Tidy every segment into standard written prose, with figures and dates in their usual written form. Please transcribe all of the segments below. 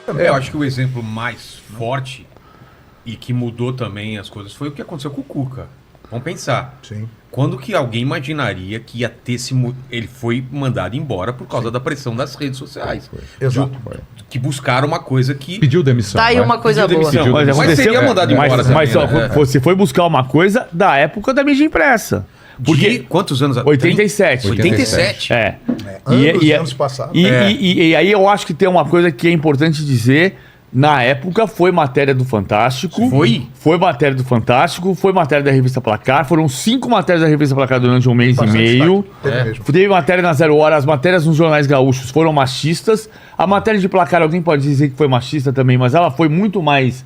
Eu acho que o exemplo mais forte e que mudou também as coisas foi o que aconteceu com o Cuca. Vamos pensar. Sim. Quando que alguém imaginaria que ia ter ele foi mandado embora por causa da pressão das redes sociais. Exato. Que buscaram uma coisa que... Pediu demissão. Tá aí uma coisa Pediu boa. demissão. Mas Mas aconteceu- seria mandado embora Mas também, só, né? você foi buscar uma coisa da época da mídia impressa. De Porque quantos anos? 87. 87? É. Anos e anos passados. E aí eu acho que tem uma coisa que é importante dizer. Na época foi matéria do Fantástico. Foi? Foi matéria do Fantástico, foi matéria da revista Placar. Foram 5 matérias da revista Placar durante um mês e Bastante meio. destaque. Teve mesmo. Teve matéria na Zero Hora, as matérias nos jornais gaúchos foram machistas. A matéria de Placar, alguém pode dizer que foi machista também, mas ela foi muito mais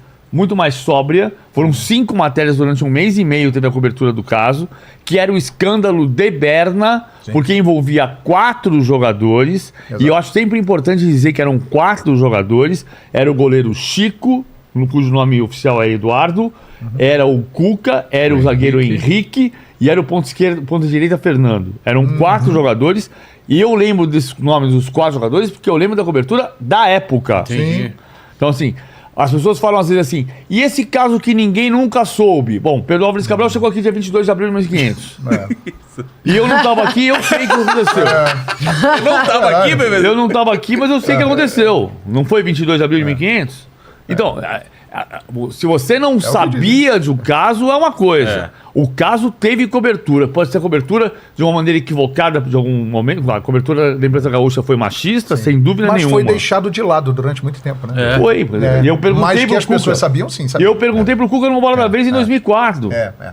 sóbria. Foram 5 matérias durante um mês e meio, teve a cobertura do caso, que era o escândalo de Berna, porque envolvia 4 jogadores. Exato. E eu acho sempre importante dizer que eram 4 jogadores. Era o goleiro Chico, cujo nome oficial é Eduardo, era o Cuca, era o zagueiro Henrique e era o ponta direita Fernando. Eram 4 jogadores. E eu lembro desses nomes dos 4 jogadores porque eu lembro da cobertura da época. Entendi. Então, assim, as pessoas falam às vezes assim, e esse caso que ninguém nunca soube? Bom, Pedro Álvares Cabral chegou aqui dia 22 de abril de 1500. E eu não estava aqui, eu sei o que aconteceu. Não tava aqui, bebê? Eu não estava aqui, mas eu sei o que aconteceu. Não foi 22 de abril de 1500? Então, se você não sabia do caso, é uma coisa. O caso teve cobertura. Pode ser cobertura de uma maneira equivocada de algum momento. A cobertura da imprensa gaúcha foi machista, sem dúvida Mas nenhuma. foi deixado de lado durante muito tempo, né? Foi. E eu perguntei Mais que pro as Cuca. pessoas sabiam, sim. Sabiam. Eu perguntei pro Cuca no Bola da Vez em 2004.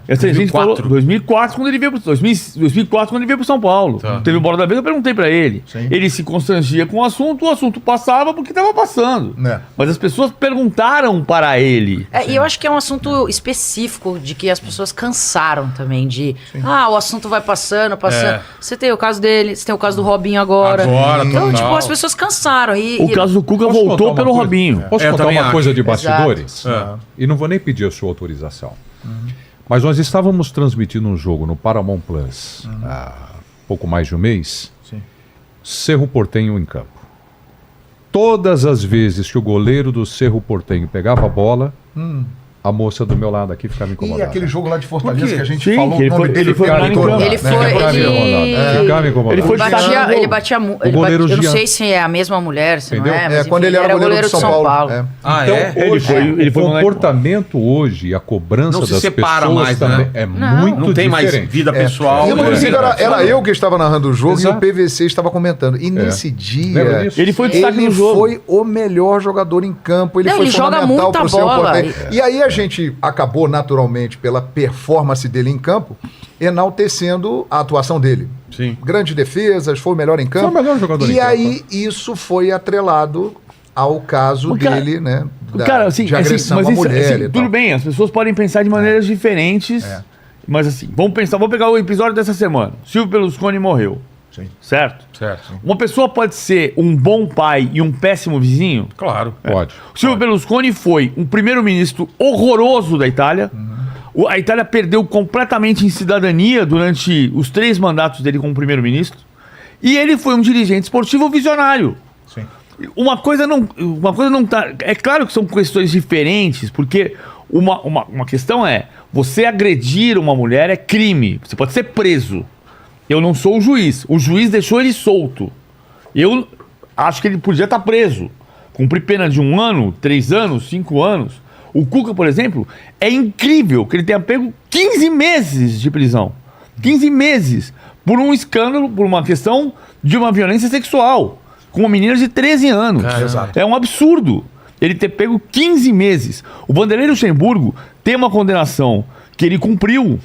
Essa gente falou 2004 quando ele veio pro 2004 quando ele veio pro São Paulo. Teve o Bola da Vez, eu perguntei pra ele. Sim. Ele se constrangia com o assunto passava porque tava passando. Mas as pessoas perguntaram para ele. E eu acho que é um assunto específico de que as pessoas cansaram também o assunto vai passando. Você tem o caso dele, você tem o caso do Robinho agora. Então, total. tipo, as pessoas cansaram. O caso do Cuca Posso voltou contar pelo uma coisa? Robinho. Posso Eu contar também uma acho. coisa de bastidores? Exato. E não vou nem pedir a sua autorização. Mas nós estávamos transmitindo um jogo no Paramount Plus há pouco mais de um mês. Cerro Porteño em campo. Todas as vezes que o goleiro do Cerro Porteño pegava a bola, a moça do meu lado aqui ficava E incomodada. aquele jogo lá de Fortaleza que a gente Sim, falou que o nome dele. foi ficava lá em todo, campo. né? Ele foi. Ficava incomodado. Ficava incomodado. Ele foi destaque. Ele batia O goleiro eu não Jean. sei se é a mesma mulher, se Entendeu? não é. Mas, Quando enfim, ele era goleiro do São Paulo. Então, hoje, ele foi o no- comportamento hoje, a cobrança Não se das separa pessoas mais, também né? é muito Não tem mais diferente. vida pessoal. Inclusive, era eu que estava narrando o jogo Exato. e o PVC estava comentando. E nesse dia, Lembra disso? Ele foi destaque ele no jogo. foi o melhor jogador em campo. Ele Não, foi ele joga fundamental muita pro Cerro bola. Porteño. E aí a gente acabou, naturalmente, pela performance dele em campo, enaltecendo a atuação dele. Sim. Grandes defesas, foi o melhor em campo. Foi o melhor jogador em E campo. aí isso foi atrelado ao caso O cara- dele, né? Cara, assim, de agressão mas à isso, mulher assim, e tudo tal. bem, as pessoas podem pensar de maneiras diferentes, mas assim, vamos pegar o episódio dessa semana. Silvio Berlusconi morreu, Sim. certo? Certo. Uma pessoa pode ser um bom pai e um péssimo vizinho? Claro. Pode. O Silvio Berlusconi foi um primeiro-ministro horroroso da Itália. A Itália perdeu completamente em cidadania durante os 3 mandatos dele como primeiro-ministro. E ele foi um dirigente esportivo visionário. Sim. Uma coisa não tá. É claro que são questões diferentes, porque uma questão é: você agredir uma mulher é crime. Você pode ser preso. Eu não sou o juiz. O juiz deixou ele solto. Eu acho que ele podia estar preso. Cumprir pena de 1 ano, 3 anos, 5 anos. O Cuca, por exemplo, é incrível que ele tenha pego 15 meses de prisão. 15 meses. Por um escândalo, por uma questão de uma violência sexual. Com uma menina de 13 anos. Exato. É um absurdo ele ter pego 15 meses. O Vanderlei Luxemburgo tem uma condenação que ele cumpriu,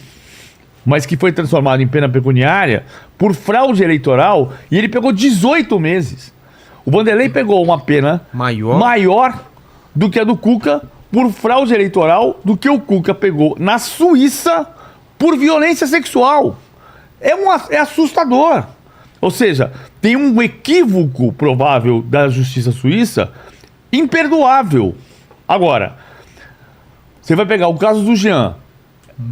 mas que foi transformado em pena pecuniária por fraude eleitoral, e ele pegou 18 meses. O Vanderlei pegou uma pena maior do que a do Cuca por fraude eleitoral, do que o Cuca pegou na Suíça por violência sexual. É assustador. Ou seja, tem um equívoco provável da justiça suíça imperdoável. Agora, você vai pegar o caso do Jean.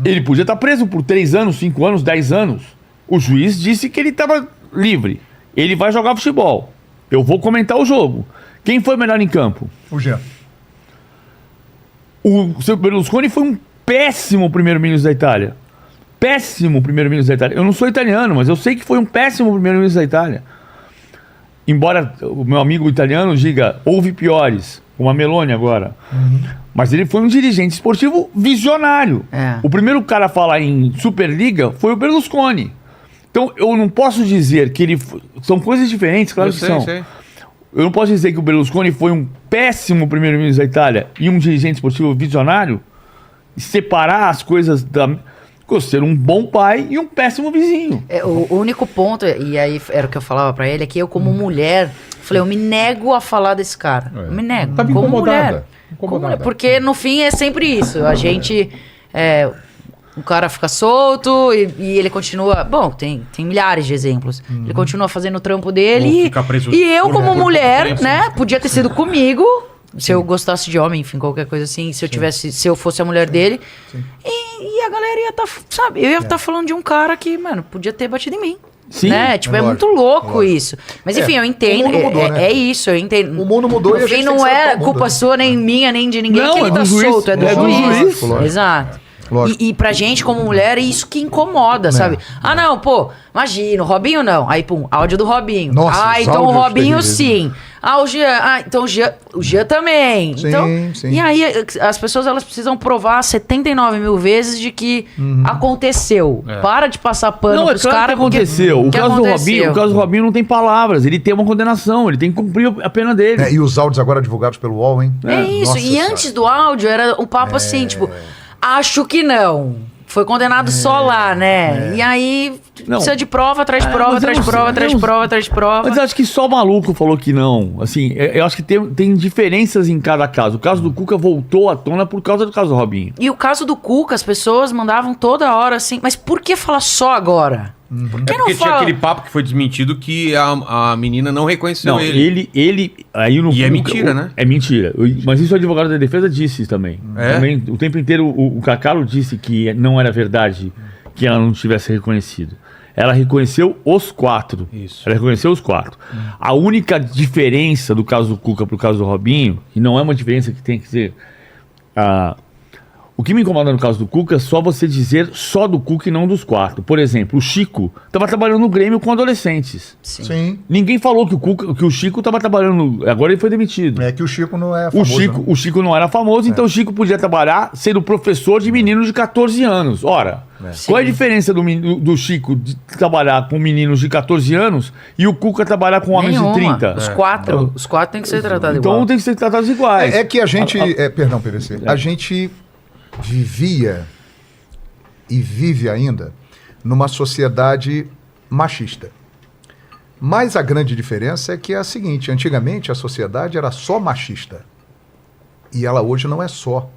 Ele podia estar preso por 3 anos, 5 anos, 10 anos. O juiz disse que ele estava livre. Ele vai jogar futebol. Eu vou comentar o jogo. Quem foi melhor em campo? O Jean. O seu Berlusconi foi um péssimo primeiro-ministro da Itália. Péssimo primeiro-ministro da Itália. Eu não sou italiano, mas eu sei que foi um péssimo primeiro-ministro da Itália. Embora o meu amigo italiano diga, houve piores, como a Meloni agora. Mas ele foi um dirigente esportivo visionário. O primeiro cara a falar em Superliga foi o Berlusconi. Então eu não posso dizer que ele... São coisas diferentes, claro que são. Eu não posso dizer que o Berlusconi foi um péssimo primeiro-ministro da Itália e um dirigente esportivo visionário e separar as coisas da... Ser um bom pai e um péssimo vizinho. O único ponto, e aí era o que eu falava pra ele, é que eu como mulher, falei, eu me nego a falar desse cara. Eu me nego. Tava como incomodada. mulher. Como mulher. Porque no fim é sempre isso. A gente... o cara fica solto e ele continua... Bom, tem milhares de exemplos. Ele continua fazendo o trampo dele e eu como mulher, né? Podia ter sido comigo... Se eu gostasse de homem, enfim, qualquer coisa assim, se eu fosse a mulher dele, e a galera ia estar, sabe, eu ia estar falando de um cara que, mano, podia ter batido em mim. Sim. Né? Tipo, é muito louco isso. Mas enfim, eu entendo. O mundo mudou, né? É isso, eu entendo. O mundo mudou no e a gente fim, tem que não se é adaptar ao mundo, culpa né? sua, nem minha, nem de ninguém, Não, que ele é tá do juiz. solto, é do É do juiz. juiz. Exato. Lógico. E pra gente, como mulher, é isso que incomoda, sabe? Ah, não, pô, imagina, o Robinho não. Aí, pum, áudio do Robinho. Nossa, então o áudios Robinho terríveis, sim. Ah, o Jean. Ah, então o Jean também. Sim, então, sim. E aí, as pessoas elas precisam provar 79 mil vezes de que aconteceu. Para de passar pano Não, é pros claro que caras. aconteceu. O que caso aconteceu. o caso do Robinho não tem palavras. Ele tem uma condenação. Ele tem que cumprir a pena dele. E os áudios agora divulgados pelo UOL, hein? É isso. Nossa E Senhora. antes do áudio era um papo assim, tipo, acho que não. Foi condenado só lá, né? E aí Não. precisa de prova, atrás de Ah, prova, mas eu atrás de não sei, prova, eu atrás de não- prova, atrás de prova. Mas eu acho que só o maluco falou que não. Assim, eu acho que tem diferenças em cada caso. O caso do Cuca voltou à tona por causa do caso do Robinho. E o caso do Cuca, as pessoas mandavam toda hora assim, mas por que falar só agora? Quem não Porque tinha fala? aquele papo que foi desmentido que a menina não reconheceu Não, ele. ele aí no E é mentira, né? É mentira. Mas isso o advogado da defesa disse também. É? Também o tempo inteiro o Cacalo disse que não era verdade que ela não tivesse reconhecido. Ela reconheceu os 4. Isso. Ela reconheceu os 4. A única diferença do caso do Cuca pro caso do Robinho, e não é uma diferença que tem que ser... o que me incomoda no caso do Cuca é só você dizer só do Cuca e não dos 4. Por exemplo, o Chico estava trabalhando no Grêmio com adolescentes. Sim. Ninguém falou que o Chico estava trabalhando... Agora ele foi demitido. É que o Chico não é famoso, né? O Chico não era famoso, então o Chico podia trabalhar sendo professor de meninos de 14 anos. Ora, qual é a diferença do Chico de trabalhar com meninos de 14 anos e o Cuca trabalhar com homens Nenhuma. de 30? Os 4. Os 4 têm que ser tratados Então igual. tem que ser tratados iguais. É que a gente... perdão, PVC. A gente vivia e vive ainda numa sociedade machista. Mas a grande diferença é que é a seguinte: antigamente a sociedade era só machista. E ela hoje não é só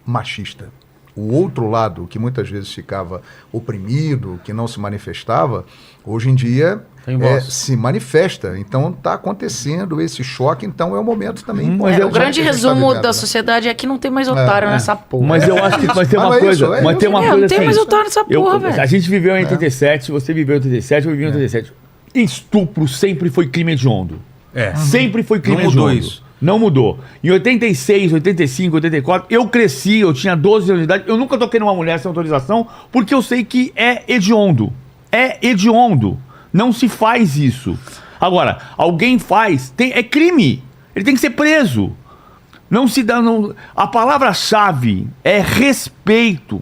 machista. O outro lado, que muitas vezes ficava oprimido, que não se manifestava, hoje em dia Tem voz. se manifesta. Então está acontecendo esse choque, então é o momento também. Mas importante O grande que a gente resumo tá vivendo, da né? sociedade é que não tem mais otário nessa porra. Mas eu acho que mas tem uma Mas é coisa, isso, é mas tem isso. uma Não coisa tem assim. mais otário nessa porra, velho. A gente viveu em 87, você viveu em 87, eu vivi em 87. Estupro sempre foi crime hediondo. Sempre foi crime Não mudou hediondo. isso. Não mudou. Em 86, 85, 84, eu cresci, eu tinha 12 anos de idade, eu nunca toquei numa mulher sem autorização, porque eu sei que é hediondo. É hediondo. Não se faz isso. Agora, alguém faz, é crime. Ele tem que ser preso. Não se dá. A palavra-chave é respeito.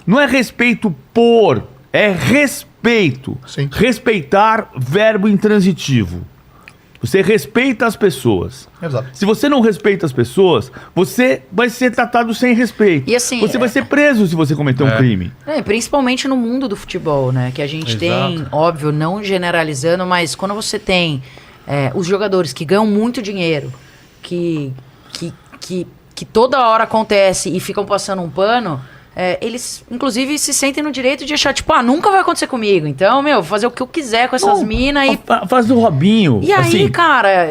Não é respeito por, é respeito. Sim. Respeitar, verbo intransitivo. Você respeita as pessoas. Exato. Se você não respeita as pessoas, você vai ser tratado sem respeito. E assim, você vai ser preso se você cometer um crime. Principalmente no mundo do futebol, né? Que a gente tem, óbvio, não generalizando, mas quando você tem os jogadores que ganham muito dinheiro, que toda hora acontece e ficam passando um pano, eles, inclusive, se sentem no direito de achar, tipo, nunca vai acontecer comigo. Então, vou fazer o que eu quiser com essas minas e... Faz do Robinho. E aí, assim, cara,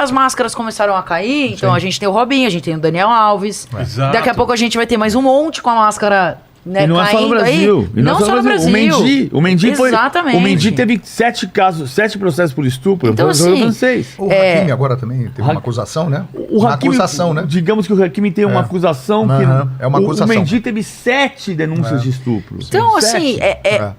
as máscaras começaram a cair, então a gente tem o Robinho, a gente tem o Daniel Alves. Exato. Daqui a pouco a gente vai ter mais um monte com a máscara né, E não é só no caindo Brasil. aí. E não só no Brasil. O Mendy foi. Exatamente. O Mendy teve 7 processos por estupro. Então, foi assim, francês. O Hakimi agora também teve uma acusação, né? O Uma Hakimi, acusação, né? digamos que o Hakimi tem uma acusação que Aham, é uma acusação. O Mendy teve 7 denúncias de estupro. Então, assim, 7.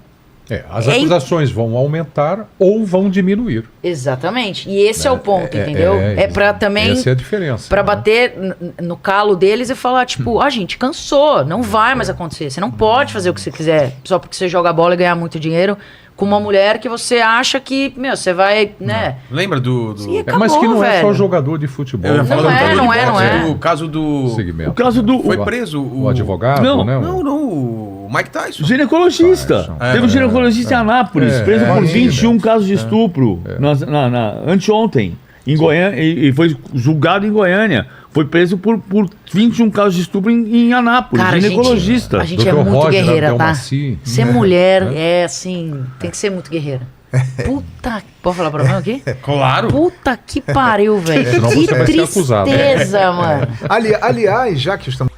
As acusações vão aumentar ou vão diminuir. Exatamente. E esse é o ponto, entendeu? É pra também... Essa é a diferença. Pra né? bater no calo deles e falar, tipo, a gente cansou, não vai mais acontecer. Você não pode fazer o que você quiser só porque você joga bola e ganhar muito dinheiro com uma mulher que você acha que, meu, você vai, né? Lembra do... E acabou, Mas que não é só velho. jogador de futebol. Eu ia né? falar Não do é, lutador não de é, boxe, não é. O caso do... Segmento. O caso do. Foi preso O advogado, Não, né? Não, o Mike Tyson. Ginecologista. Tyson. Teve um ginecologista em Anápolis, preso por imagina. 21 casos de estupro anteontem, em Goiânia, e foi julgado em Goiânia. Foi preso por 21 casos de estupro em Anápolis. Cara, ginecologista. a gente é Dr. muito Roger guerreira, tá? Abdelmaci. Ser mulher é assim, tem que ser muito guerreira. Puta, pode falar pra mim aqui? Claro. Puta que pariu, velho. Senão Que você vai ser acusado. tristeza, mano. Aliás, já que estamos